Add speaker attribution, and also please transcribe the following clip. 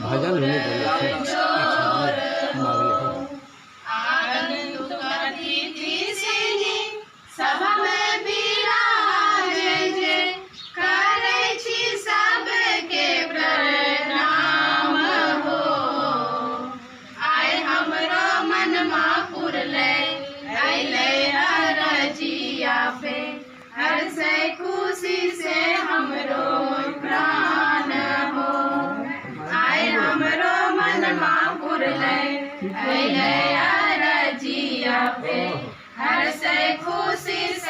Speaker 1: भजन होने वाले
Speaker 2: सभा में विराजे जे करे छी सबके प्रणाम हो। आय हमरो मनमा पुरले अइले अरजिया पे हर से खुशी से हमरो प्राण हो। आय हमरो मनमा पुरले अइले अरजिया पे हर से खुशी से